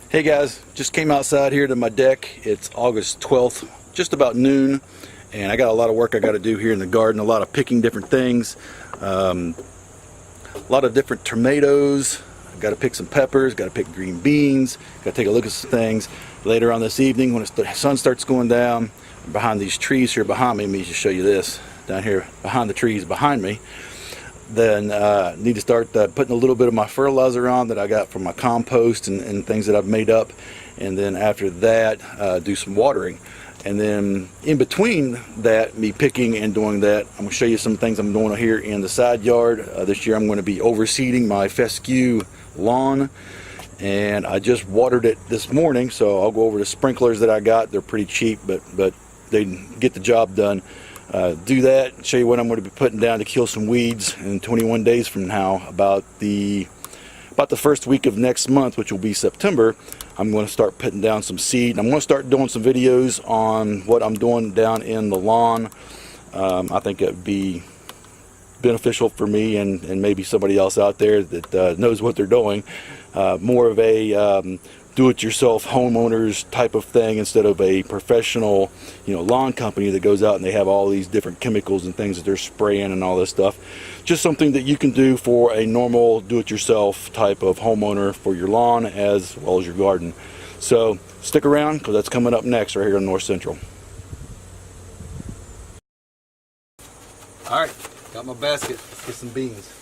Hey guys, just came outside here to my deck. It's August 12th, just about noon, and I got a lot of work I got to do here in the garden, a lot of picking different things, a lot of different tomatoes. I got to pick some peppers, got to pick green beans, got to take a look at some things. Later on this evening when the sun starts going down, behind these trees here behind me, let me just show you this, down here behind the trees behind me. Then need to start putting a little bit of my fertilizer on that I got from my compost and things that I've made up, and then after that do some watering. And then in between that, me picking and doing that, I'm going to show you some things I'm doing here in the side yard. This year I'm going to be overseeding my fescue lawn, and I just watered it this morning, so I'll go over the sprinklers that I got. They're pretty cheap, but they get the job done. Do that, show you what I'm going to be putting down to kill some weeds in 21 days from now. About the first week of next month, which will be September, I'm going to start putting down some seed. I'm going to start doing some videos on what I'm doing down in the lawn. I think it would be beneficial for me and maybe somebody else out there that knows what they're doing. More of a do-it-yourself homeowners type of thing instead of a professional, lawn company that goes out and they have all these different chemicals and things that they're spraying and all this stuff. Just something that you can do for a normal do-it-yourself type of homeowner for your lawn as well as your garden. So stick around, because that's coming up next right here on North Central. All right, got my basket. Let's get some beans.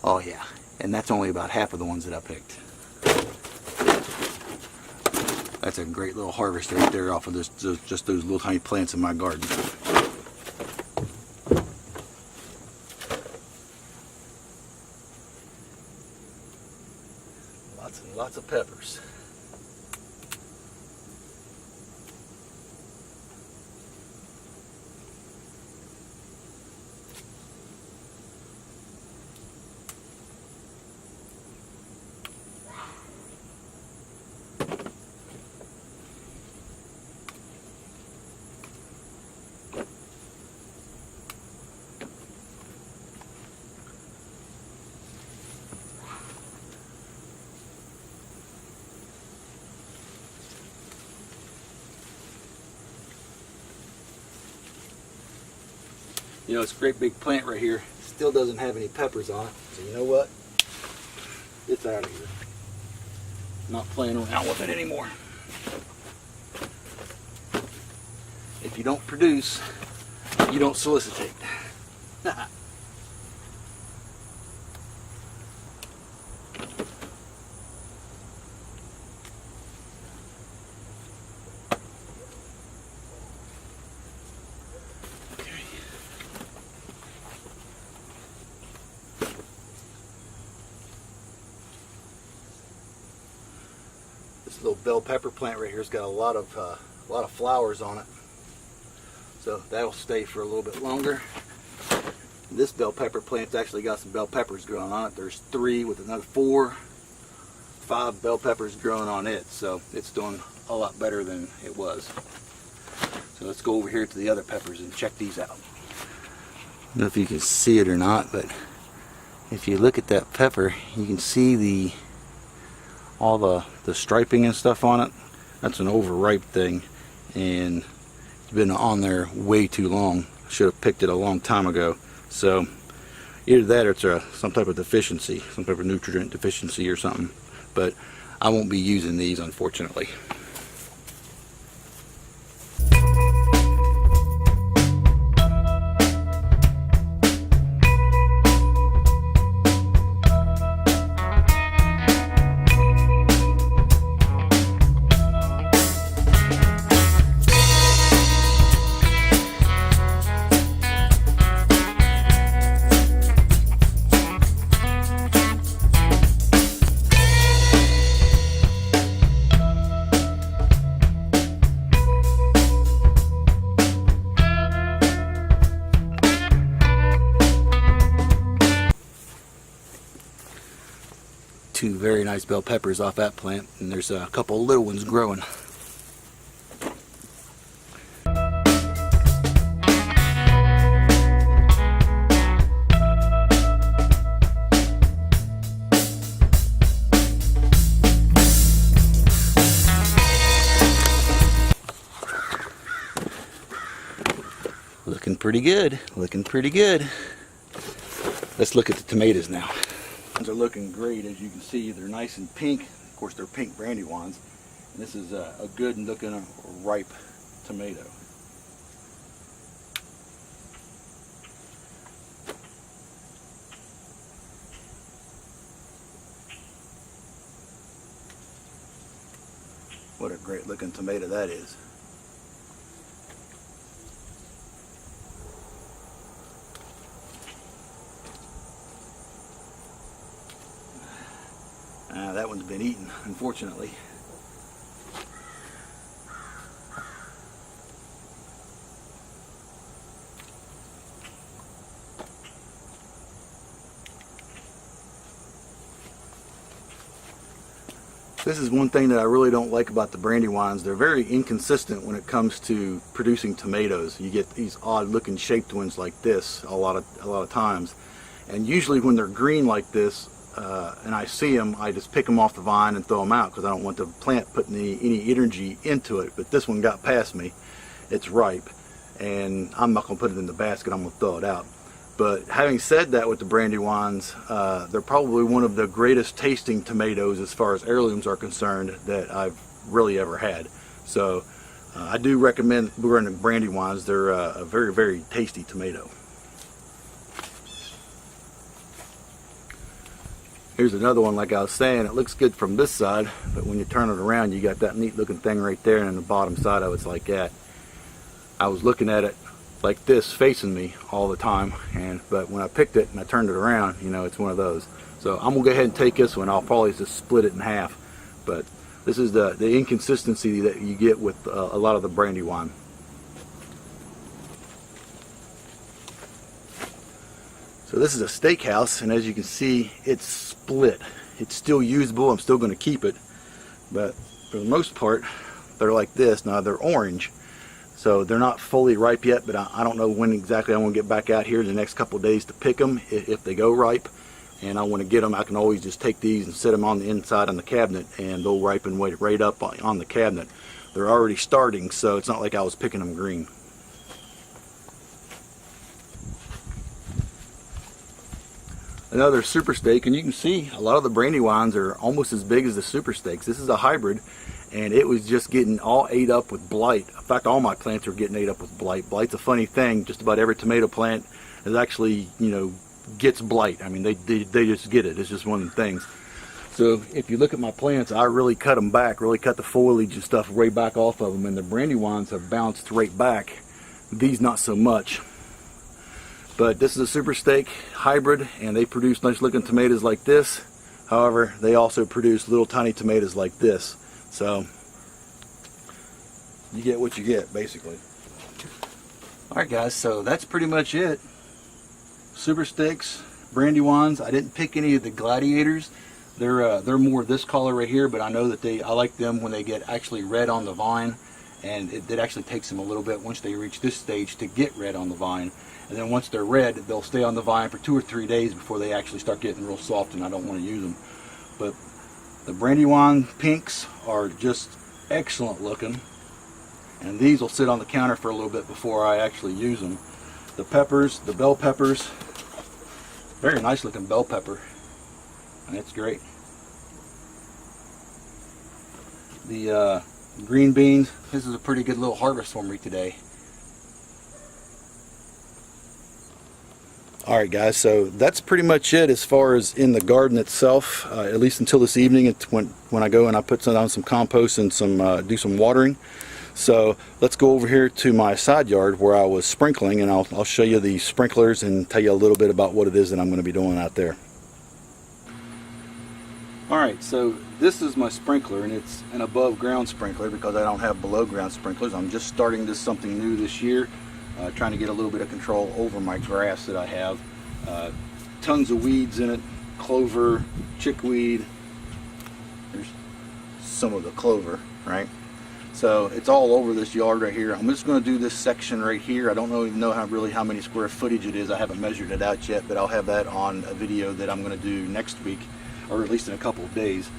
Oh yeah, and that's only about half of the ones that I picked. That's a great little harvest right there off of just those little tiny plants in my garden. Lots and lots of peppers. It's a great big plant right here. Still doesn't have any peppers on it. So you know what? It's out of here. Not playing around with it anymore. If you don't produce, you don't solicitate. This little bell pepper plant right here has got a lot of flowers on it, so that'll stay for a little bit longer. This bell pepper plant's actually got some bell peppers growing on it. There's 3 with another 4, 5 bell peppers growing on it. So it's doing a lot better than it was. So let's go over here to the other peppers and check these out. I don't know if you can see it or not, but if you look at that pepper, you can see all the striping and stuff on it. That's an overripe thing, and it's been on there way too long. Should have picked it a long time ago. So either that or it's some type of deficiency, some type of nutrient deficiency or something. But I won't be using these, unfortunately. Two very nice bell peppers off that plant, and there's a couple little ones growing. Looking pretty good, looking pretty good. Let's look at the tomatoes now. They're looking great, as you can see. They're nice and pink. Of course, they're pink Brandywines. And this is a good looking ripe tomato. What a great looking tomato that is. That one's been eaten, unfortunately. This is one thing that I really don't like about the Brandywines. They're very inconsistent when it comes to producing tomatoes. You get these odd looking shaped ones like this a lot of times. And usually when they're green like this, and I see them, I just pick them off the vine and throw them out because I don't want the plant putting any energy into it. But this one got past me. It's ripe, and I'm not going to put it in the basket. I'm going to throw it out. But having said that, with the Brandywines, they're probably one of the greatest tasting tomatoes as far as heirlooms are concerned that I've really ever had. So I do recommend Brandywines. They're a very, very tasty tomato. Here's another one, like I was saying. It looks good from this side, but when you turn it around, you got that neat looking thing right there, and on the bottom side of it's like that. I was looking at it like this, facing me all the time, but when I picked it and I turned it around, you know, it's one of those. So I'm gonna go ahead and take this one. I'll probably just split it in half. But this is the inconsistency that you get with a lot of the Brandywine. So this is a steakhouse, and as you can see, it's split. It's still usable. I'm still going to keep it, but for the most part, they're like this. Now they're orange, so they're not fully ripe yet, but I don't know when exactly I want to get back out here in the next couple of days to pick them if they go ripe. And I want to get them, I can always just take these and set them on the inside on the cabinet, and they'll ripen right up on the cabinet. They're already starting, so it's not like I was picking them green. Another super steak, and you can see a lot of the Brandywines are almost as big as the super steaks. This is a hybrid, and it was just getting all ate up with blight. In fact, all my plants are getting ate up with blight. Blight's a funny thing. Just about every tomato plant is actually, you know, gets blight. I mean, they just get it. It's just one of the things. So if you look at my plants, I really cut them back, really cut the foliage and stuff way back off of them, and the Brandywines have bounced right back. These not so much. But this is a super steak hybrid, and they produce nice looking tomatoes like this. However, they also produce little tiny tomatoes like this. So you get what you get, basically. Alright guys, so that's pretty much it. Super Sticks, Brandywines. I didn't pick any of the Gladiators. They're more this color right here, but I know that I like them when they get actually red on the vine, and it actually takes them a little bit once they reach this stage to get red on the vine. And then once they're red, they'll stay on the vine for 2 or 3 days before they actually start getting real soft, and I don't want to use them. But the Brandywine pinks are just excellent looking, and these will sit on the counter for a little bit before I actually use them. The peppers, the bell peppers, very nice looking bell pepper, and it's great. The green beans, this is a pretty good little harvest for me today. Alright guys, so that's pretty much it as far as in the garden itself, at least until this evening. It's when I go and I put down some compost and do some watering. So let's go over here to my side yard where I was sprinkling, and I'll show you the sprinklers and tell you a little bit about what it is that I'm going to be doing out there. Alright, so this is my sprinkler, and it's an above ground sprinkler because I don't have below ground sprinklers. I'm just starting something new this year, trying to get a little bit of control over my grass that I have. Tons of weeds in it, clover, chickweed. There's some of the clover, right? So it's all over this yard right here. I'm just going to do this section right here. I don't even know how many square footage it is. I haven't measured it out yet, but I'll have that on a video that I'm going to do next week, or at least in a couple of days.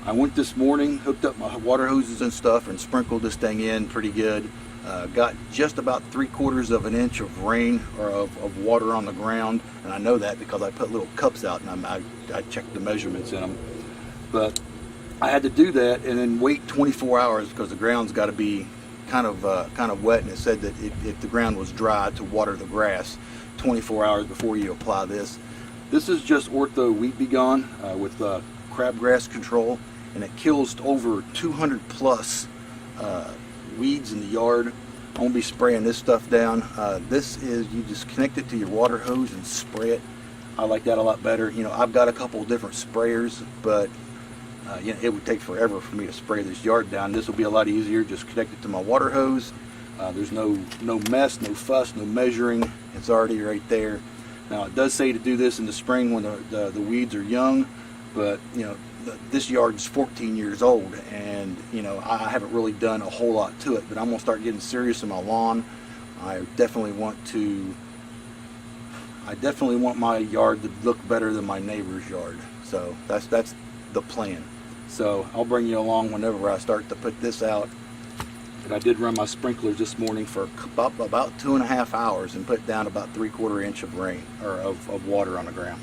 I went this morning, hooked up my water hoses and stuff, and sprinkled this thing in pretty good. Got just about 3/4 of an inch of rain, or of water on the ground, and I know that because I put little cups out and I checked the measurements in them. But I had to do that and then wait 24 hours because the ground's got to be kind of wet, and it said that if the ground was dry, to water the grass 24 hours before you apply this. This is just Ortho Wheat B Gon with crabgrass control, and it kills over 200 plus weeds in the yard. I won't be spraying this stuff down. This is, you just connect it to your water hose and spray it. I like that a lot better. You know, I've got a couple different sprayers, but you know, it would take forever for me to spray this yard down. This will be a lot easier. Just connect it to my water hose. There's no mess, no fuss, no measuring. It's already right there. Now it does say to do this in the spring when the weeds are young, but you know, this yard's 14 years old, and you know, I haven't really done a whole lot to it, but I'm gonna start getting serious in my lawn. I definitely want my yard to look better than my neighbor's yard. So that's the plan. So I'll bring you along whenever I start to put this out. And I did run my sprinklers this morning for about 2.5 hours and put down about 3/4 inch of rain, or of water on the ground.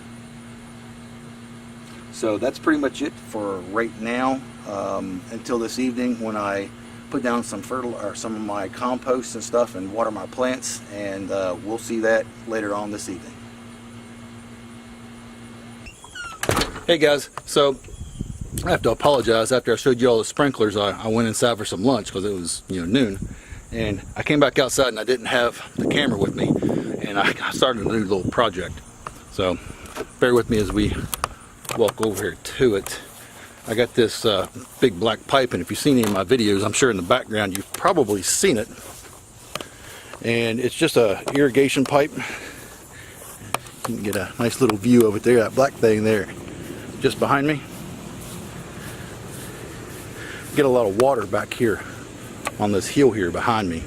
So that's pretty much it for right now, until this evening when I put down some some of my compost and stuff and water my plants, and we'll see that later on this evening. Hey guys, so I have to apologize. After I showed you all the sprinklers, I went inside for some lunch because it was, you know, noon, and I came back outside and I didn't have the camera with me, and I started a new little project. So bear with me as we walk over here to it. I got this big black pipe, and if you've seen any of my videos, I'm sure in the background you've probably seen it, and it's just a irrigation pipe. You can get a nice little view of it there, that black thing there just behind me. Get a lot of water back here on this hill here behind me,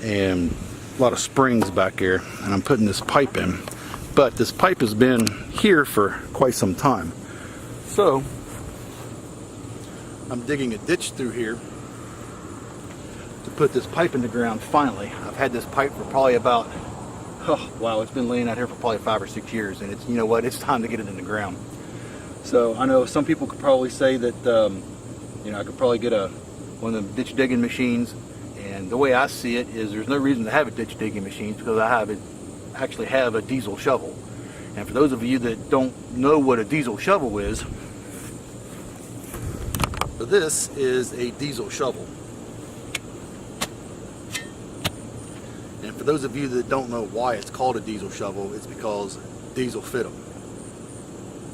and a lot of springs back there, and I'm putting this pipe in. But this pipe has been here for quite some time, so I'm digging a ditch through here to put this pipe in the ground finally. I've had this pipe for probably about, oh wow, it's been laying out here for probably 5 or 6 years, and it's, you know what, it's time to get it in the ground. So I know some people could probably say that you know, I could probably get one of them ditch digging machines, and the way I see it is there's no reason to have a ditch digging machine because I actually have a diesel shovel. And for those of you that don't know what a diesel shovel is, this is a diesel shovel. And for those of you that don't know why it's called a diesel shovel, it's because diesel fit them,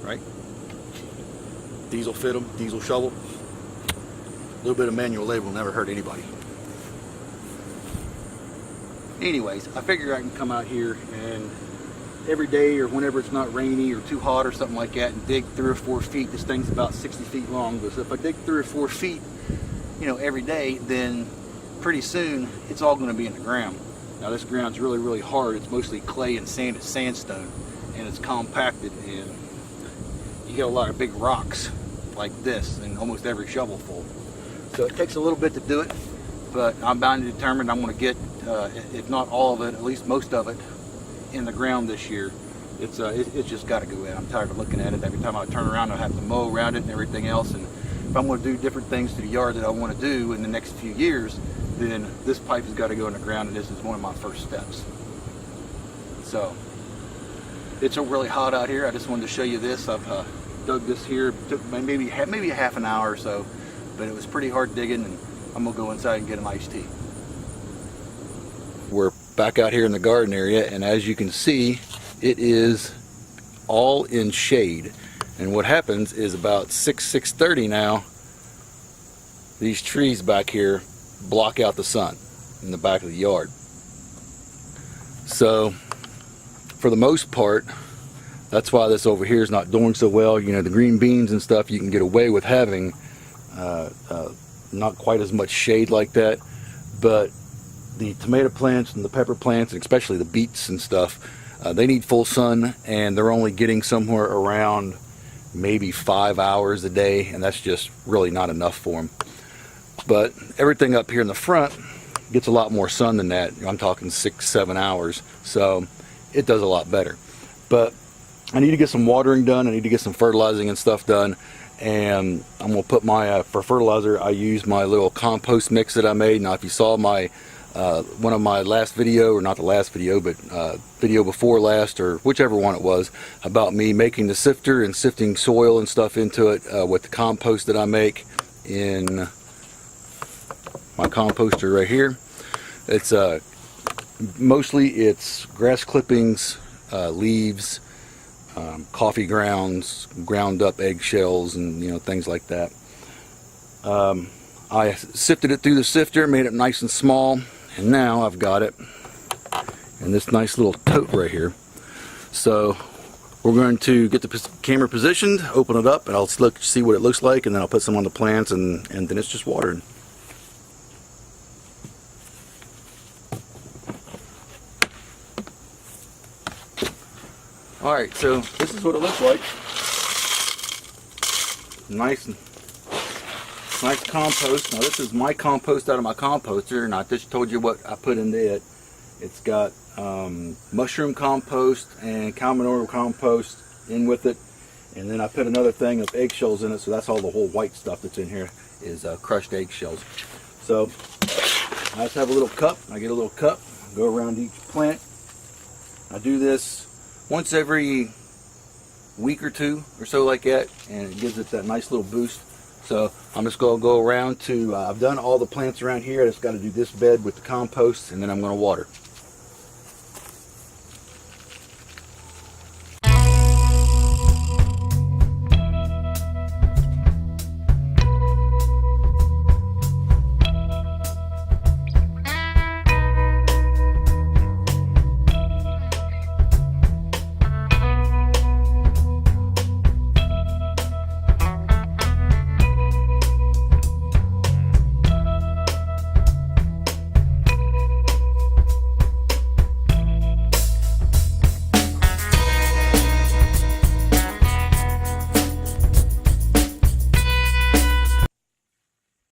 right? Diesel fit them, diesel shovel. A little bit of manual labor will never hurt anybody. Anyways, I figure I can come out here and every day or whenever it's not rainy or too hot or something like that and dig 3 or 4 feet. This thing's about 60 feet long, but so if I dig 3 or 4 feet, you know, every day, then pretty soon it's all going to be in the ground. Now this ground's really, really hard. It's mostly clay and sand. It's sandstone, and it's compacted, and you get a lot of big rocks like this in almost every shovelful. So it takes a little bit to do it, but I'm bound and determined I'm going to get, if not all of it, at least most of it in the ground this year. It's just got to go in. I'm tired of looking at it. Every time I turn around, I have to mow around it and everything else. And if I'm going to do different things to the yard that I want to do in the next few years, then this pipe has got to go in the ground, and this is one of my first steps. So it's really hot out here. I just wanted to show you this. I've dug this here. It took maybe a half an hour or so, but it was pretty hard digging, and I'm gonna go inside and get an iced tea. We're back out here in the garden area, and as you can see, it is all in shade. And what happens is about 6:30 now, these trees back here block out the sun in the back of the yard. So for the most part, that's why this over here is not doing so well. You know, the green beans and stuff, you can get away with having not quite as much shade like that, but the tomato plants and the pepper plants, and especially the beets and stuff, they need full sun, and they're only getting somewhere around maybe 5 hours a day, and that's just really not enough for them. But everything up here in the front gets a lot more sun than that. I'm talking 6-7 hours, so it does a lot better. But I need to get some watering done. I need to get some fertilizing and stuff done, and I'm gonna put my for fertilizer, I use my little compost mix that I made. Now if you saw my one of my last video, or not the last video, but video before last, or whichever one it was, about me making the sifter and sifting soil and stuff into it with the compost that I make in my composter right here. It's mostly it's grass clippings, leaves, coffee grounds, ground up eggshells, and you know, things like that. I sifted it through the sifter, made it nice and small, and now I've got it in this nice little tote right here. So we're going to get the camera positioned, open it up, and I'll see what it looks like, and then I'll put some on the plants, and then it's just watered. Alright, so this is what it looks like. Nice compost. Now this is my compost out of my composter, and I just told you what I put into it. It's got mushroom compost and cow manure compost in with it, and then I put another thing of eggshells in it, so that's all the whole white stuff that's in here is crushed eggshells. So I just have a little cup. I get a little cup, go around each plant. I do this once every week or two or so like that, and it gives it that nice little boost. So I'm just going to go around to, I've done all the plants around here. I just got to do this bed with the compost, and then I'm going to water.